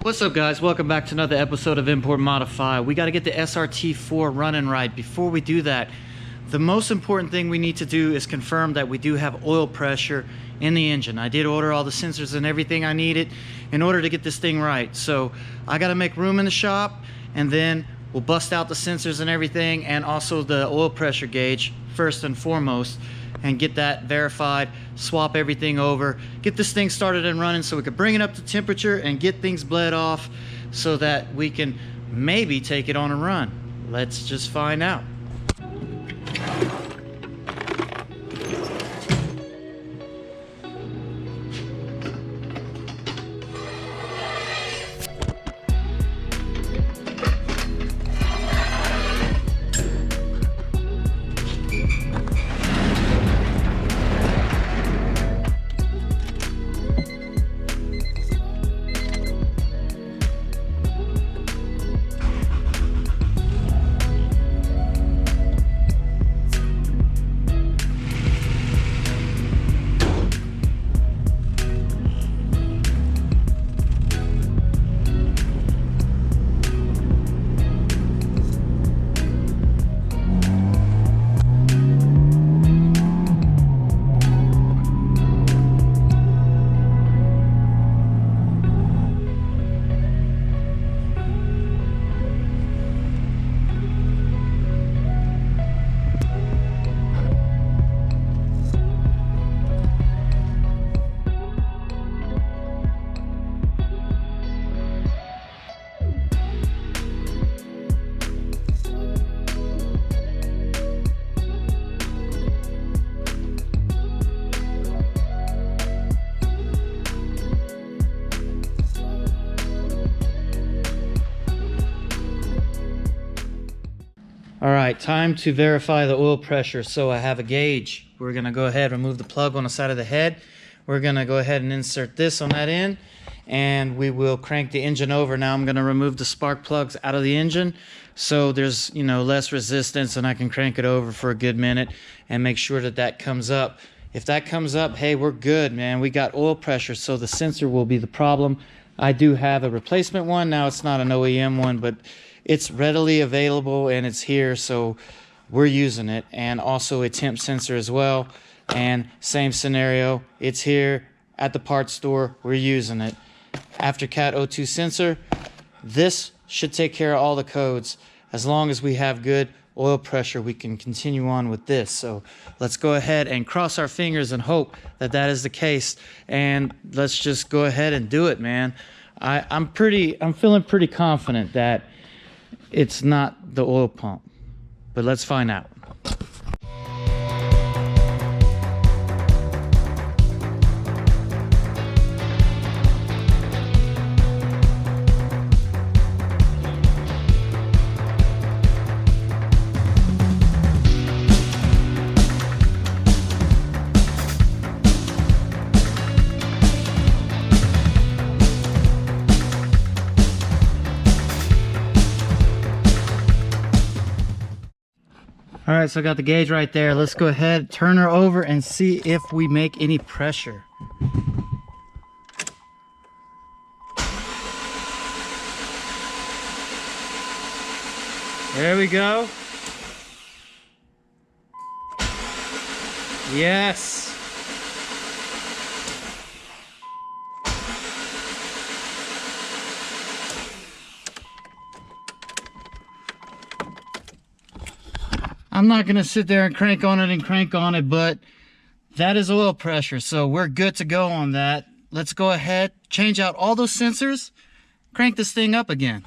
What's up, guys? Welcome back to another episode of Import Modify. We got to get the SRT4 running right. Before we do that, the most important thing we need to do is confirm that we do have oil pressure in the engine. I did order all the sensors and everything I needed in order to get this thing right. So I got to make room in the shop, and then we'll bust out the sensors and everything, and also the oil pressure gauge first and foremost, and get that verified, swap everything over, get this thing started and running so we can bring it up to temperature and get things bled off so that we can maybe take it on a run. Let's just find out. All right, time to verify the oil pressure. So I have a gauge. We're gonna go ahead and remove the plug on the side of the head. We're gonna go ahead and insert this on that end, and we will crank the engine over. Now I'm gonna remove the spark plugs out of the engine so there's, less resistance, and I can crank it over for a good minute and make sure that that comes up. If that comes up, hey, we're good, man. We got oil pressure, so the sensor will be the problem. I do have a replacement one. Now it's not an OEM one, but it's readily available and it's here, so we're using it. And also a temp sensor as well, and same scenario, it's here at the parts store, we're using it. Aftercat O2 sensor, this should take care of all the codes. As long as we have good oil pressure, we can continue on with this. So let's go ahead and cross our fingers and hope that that is the case, and let's just go ahead and do it, man. I'm feeling pretty confident that it's not the oil pump, but let's find out. All right, so I got the gauge right there. Let's go ahead, turn her over, and see if we make any pressure. There we go. Yes. I'm not gonna sit there and crank on it, but that is oil pressure, so we're good to go on that. Let's go ahead, change out all those sensors, crank this thing up again.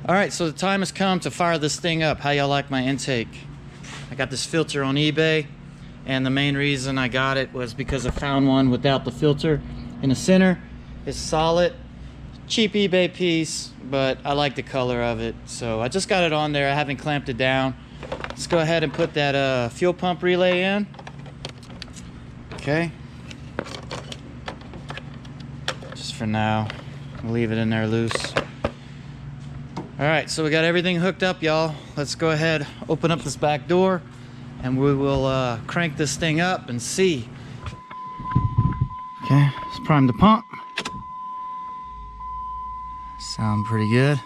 All right, so the time has come to fire this thing up. How y'all like my intake? I got this filter on eBay, and the main reason I got it was because I found one without the filter in the center. It's solid, cheap eBay piece, but I like the color of it. So I just got it on there. I haven't clamped it down. Let's go ahead and put that fuel pump relay in. Okay. Just for now, I'll leave it in there loose. All right, so we got everything hooked up, y'all. Let's go ahead, open up this back door, and we will crank this thing up and see. Okay, let's prime the pump. Sound pretty good.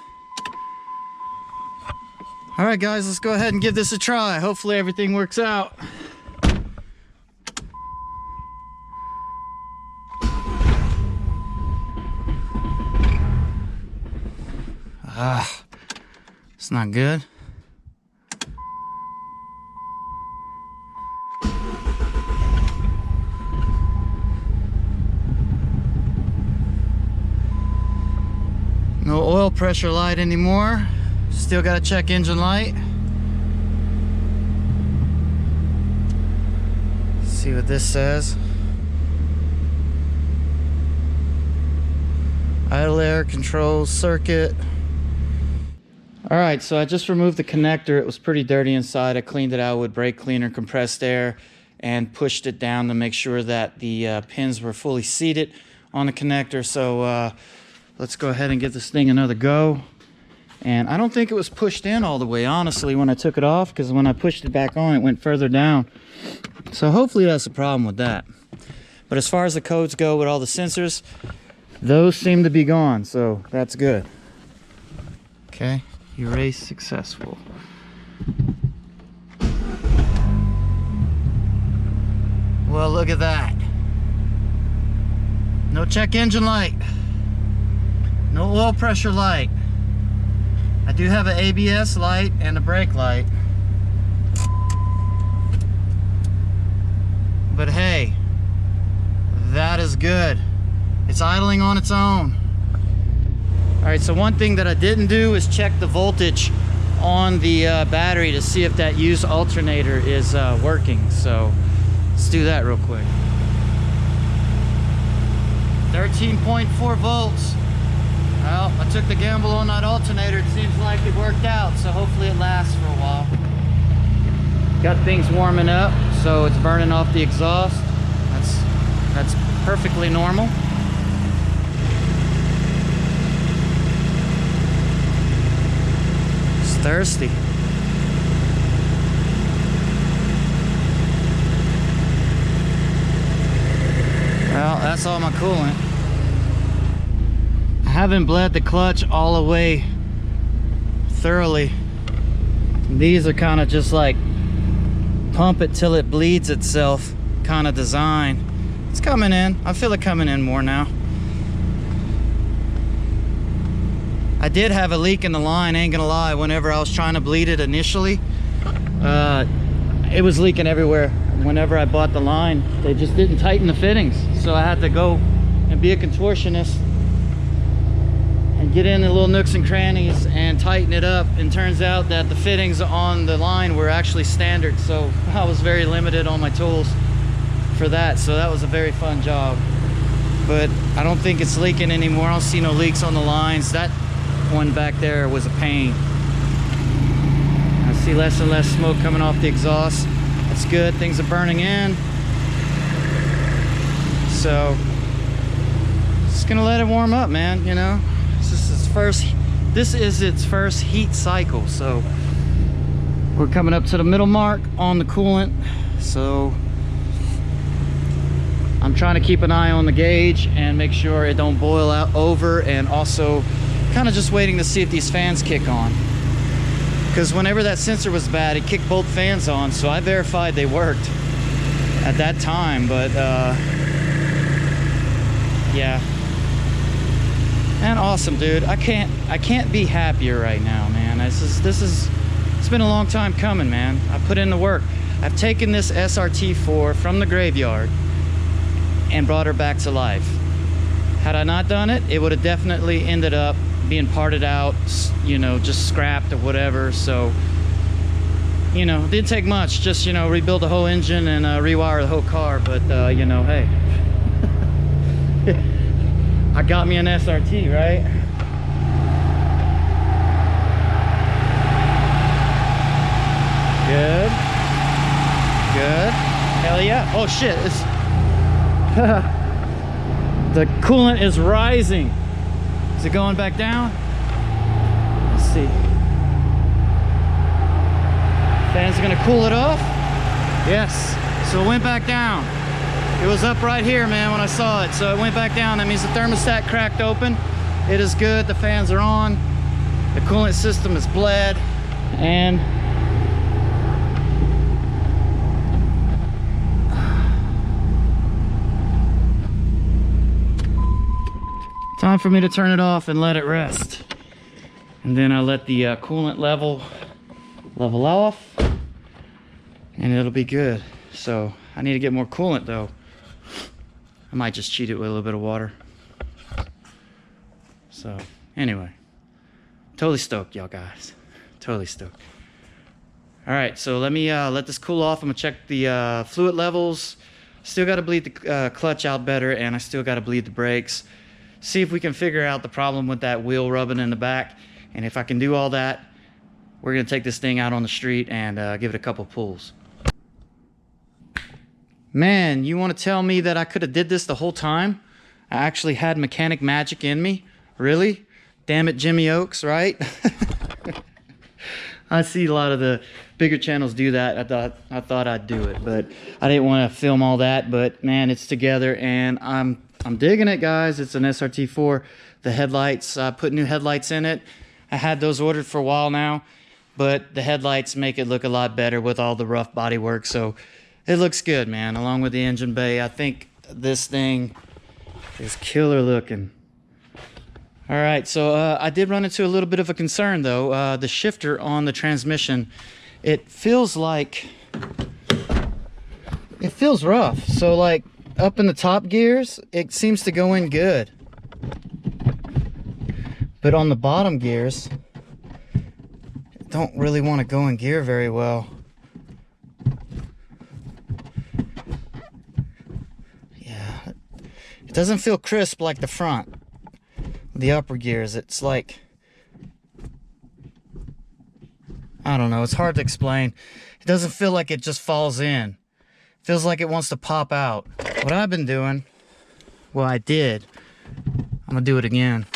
All right, guys, let's go ahead and give this a try. Hopefully everything works out. It's not good. No oil pressure light anymore. Still gotta check engine light. See what this says. Idle air control circuit. All right, so I just removed the connector. It was pretty dirty inside. I cleaned it out with brake cleaner, compressed air, and pushed it down to make sure that the pins were fully seated on the connector. So let's go ahead and give this thing another go. And I don't think it was pushed in all the way, honestly, when I took it off, because when I pushed it back on, it went further down. So hopefully that's a problem with that. But as far as the codes go with all the sensors, those seem to be gone, so that's good. Okay. Erase successful. Well, look at that. No check engine light. No oil pressure light. I do have an ABS light and a brake light. But hey, that is good. It's idling on its own. All right, so one thing that I didn't do is check the voltage on the battery to see if that used alternator is working. So let's do that real quick. 13.4 volts. Well, I took the gamble on that alternator. It seems like it worked out, so hopefully it lasts for a while. Got things warming up, so it's burning off the exhaust. That's perfectly normal. Thirsty. Well, that's all my coolant. I haven't bled the clutch all the way thoroughly. These are kind of just like pump it till it bleeds itself kind of design. It's coming in. I feel it coming in more now. I did have a leak in the line, ain't gonna lie. Whenever I was trying to bleed it initially, it was leaking everywhere. Whenever I bought the line, they just didn't tighten the fittings. So I had to go and be a contortionist and get in the little nooks and crannies and tighten it up. And turns out that the fittings on the line were actually standard. So I was very limited on my tools for that. So that was a very fun job. But I don't think it's leaking anymore. I don't see no leaks on the lines. That one back there was a pain. I see less and less smoke coming off the exhaust. That's good. Things are burning in. So just gonna let it warm up, man. You know, this is its first heat cycle. So we're coming up to the middle mark on the coolant. So I'm trying to keep an eye on the gauge and make sure it don't boil out over, and also kind of just waiting to see if these fans kick on, because whenever that sensor was bad, it kicked both fans on, so I verified they worked at that time. But yeah, man, awesome, dude. I can't be happier right now, man. It's been a long time coming, man. I put in the work. I've taken this SRT4 from the graveyard and brought her back to life. Had I not done it, it would have definitely ended up being parted out, you know, just scrapped or whatever. So, you know, it didn't take much, just, you know, rebuild the whole engine and rewire the whole car. But, you know, hey, I got me an SRT, right? Good. Good. Hell yeah. Oh shit, it's the coolant is rising. Is it going back down? Let's see. Fan's gonna cool it off. Yes. So it went back down. It was up right here, man, when I saw it. So it went back down. That means the thermostat cracked open. It is good. The fans are on. The coolant system is bled. And time for me to turn it off and let it rest. And then I let the coolant level off, and it'll be good. So I need to get more coolant though. I might just cheat it with a little bit of water. So anyway, totally stoked, y'all guys. Totally stoked. All right, so let me let this cool off. I'm gonna check the fluid levels. Still got to bleed the clutch out better, and I still got to bleed the brakes. See if we can figure out the problem with that wheel rubbing in the back. And if I can do all that, we're gonna take this thing out on the street and give it a couple pulls. Man, you wanna tell me that I could have did this the whole time? I actually had mechanic magic in me? Really? Damn it, Jimmy Oaks, right? I see a lot of the bigger channels do that. I thought I'd do it, but I didn't want to film all that. But man, it's together, and I'm digging it, guys. It's an SRT4. The headlights, I put new headlights in it. I had those ordered for a while now, but the headlights make it look a lot better with all the rough body work. So it looks good, man, along with the engine bay. I think this thing is killer looking. All right, so I did run into a little bit of a concern though. The shifter on the transmission, it feels rough. So like up in the top gears, it seems to go in good. But on the bottom gears, it don't really want to go in gear very well. Yeah, it doesn't feel crisp like the front. The upper gears, it's like, I don't know, it's hard to explain. It doesn't feel like it just falls in. It feels like it wants to pop out. What I've been doing, well, I did, I'm gonna do it again.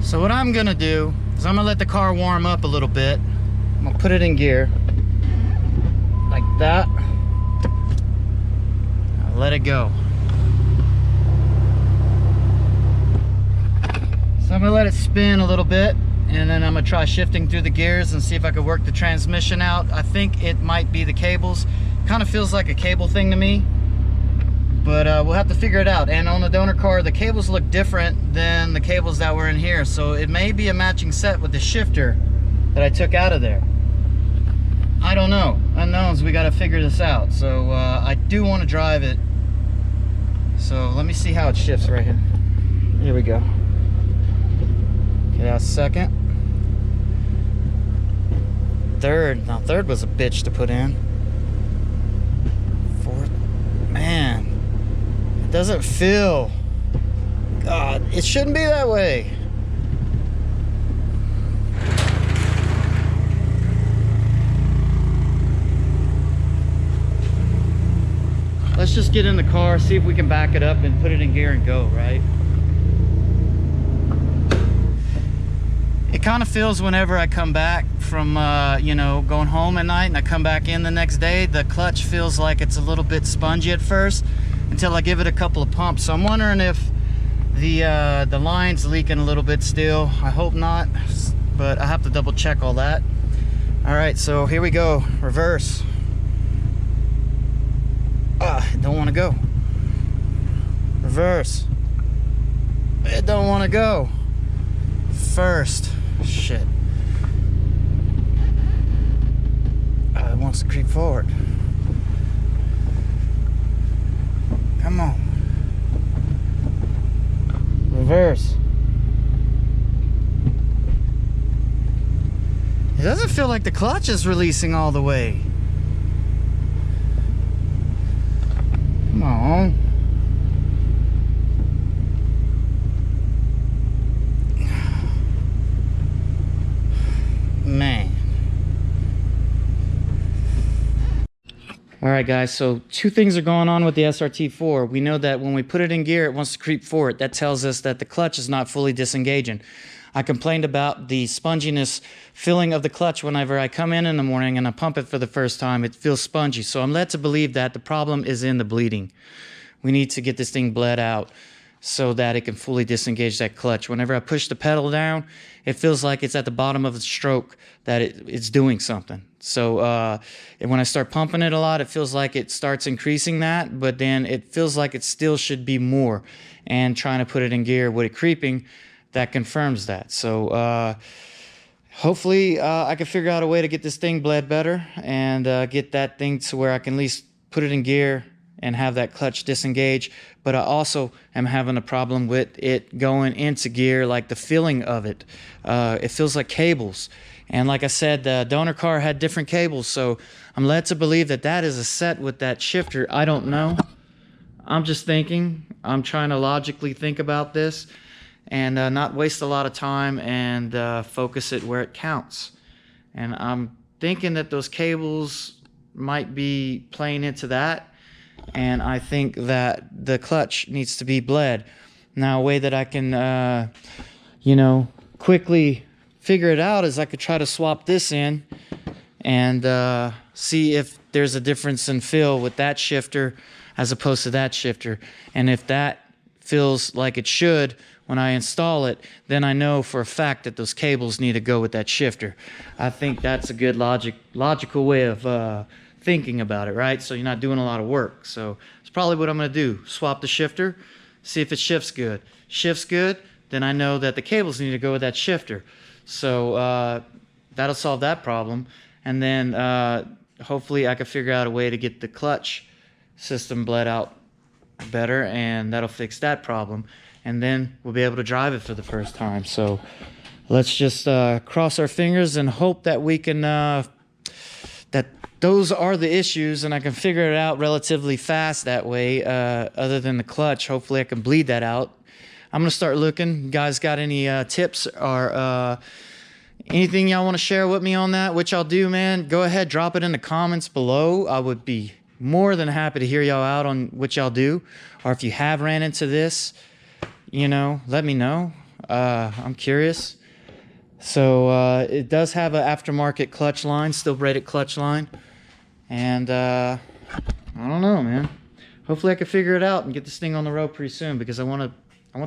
So what I'm gonna do is I'm gonna let the car warm up a little bit. I'm gonna put it in gear like that. I'll let it go. So I'm gonna let it spin a little bit, and then I'm gonna try shifting through the gears and see if I can work the transmission out. I think it might be the cables. Kind of feels like a cable thing to me, but we'll have to figure it out. And on the donor car, the cables look different than the cables that were in here, so it may be a matching set with the shifter that I took out of there. I don't know. Unknowns, we got to figure this out. So I do want to drive it. So let me see how it shifts right here. Here we go. Okay, that's second. Third. Now third was a bitch to put in. Fourth. Man, it doesn't feel. God, it shouldn't be that way. Let's just get in the car, see if we can back it up and put it in gear and go, right? It kind of feels whenever I come back from, you know, going home at night and I come back in the next day, the clutch feels like it's a little bit spongy at first until I give it a couple of pumps. So I'm wondering if the line's leaking a little bit still. I hope not, but I have to double check all that. All right, so here we go, reverse. It don't want to go. Reverse. It don't want to go. First. Shit. it wants to creep forward. Come on. Reverse. It doesn't feel like the clutch is releasing all the way. Come on. Man. Alright guys, so two things are going on with the SRT4. We know that when we put it in gear, it wants to creep forward. That tells us that the clutch is not fully disengaging. I complained about the sponginess feeling of the clutch whenever I come in the morning and I pump it for the first time. It feels spongy. So I'm led to believe that the problem is in the bleeding. We need to get this thing bled out so that it can fully disengage that clutch. Whenever I push the pedal down, it feels like it's at the bottom of the stroke that it's doing something. So when I start pumping it a lot, it feels like it starts increasing that, but then it feels like it still should be more. And trying to put it in gear with it creeping, that confirms that. So hopefully I can figure out a way to get this thing bled better and get that thing to where I can at least put it in gear and have that clutch disengage. But I also am having a problem with it going into gear, like the feeling of it. It feels like cables. And like I said, the donor car had different cables, so I'm led to believe that that is a set with that shifter. I don't know. I'm just thinking. I'm trying to logically think about this and not waste a lot of time and focus it where it counts. And I'm thinking that those cables might be playing into that, and I think that the clutch needs to be bled. Now, a way that I can, quickly figure it out is I could try to swap this in and see if there's a difference in feel with that shifter as opposed to that shifter. And if that feels like it should when I install it, then I know for a fact that those cables need to go with that shifter. I think that's a good logical way of thinking about it, right? So you're not doing a lot of work. So it's probably what I'm going to do. Swap the shifter, see if it shifts good. Shifts good, then I know that the cables need to go with that shifter. So that'll solve that problem. And then hopefully I can figure out a way to get the clutch system bled out better, and that'll fix that problem. And then we'll be able to drive it for the first time. So let's just cross our fingers and hope that we can, that those are the issues and I can figure it out relatively fast that way. Other than the clutch, hopefully I can bleed that out. I'm going to start looking. You guys got any tips or anything y'all want to share with me on that, which I'll do, man? Go ahead, drop it in the comments below. I would be more than happy to hear y'all out on what y'all do. Or if you have ran into this, let me know. I'm curious. So it does have an aftermarket clutch line, still braided clutch line. And I don't know, man. Hopefully I can figure it out and get this thing on the road pretty soon, because I want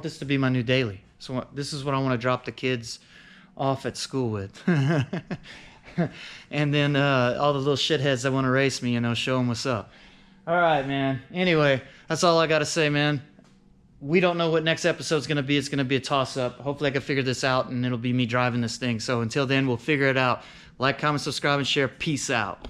this to be my new daily. So this is what I want to drop the kids off at school with. And then all the little shitheads that want to race me, show them what's up. All right, man. Anyway, that's all I got to say, man. We don't know what next episode's going to be. It's going to be a toss-up. Hopefully I can figure this out, and it'll be me driving this thing. So until then, we'll figure it out. Like, comment, subscribe, and share. Peace out.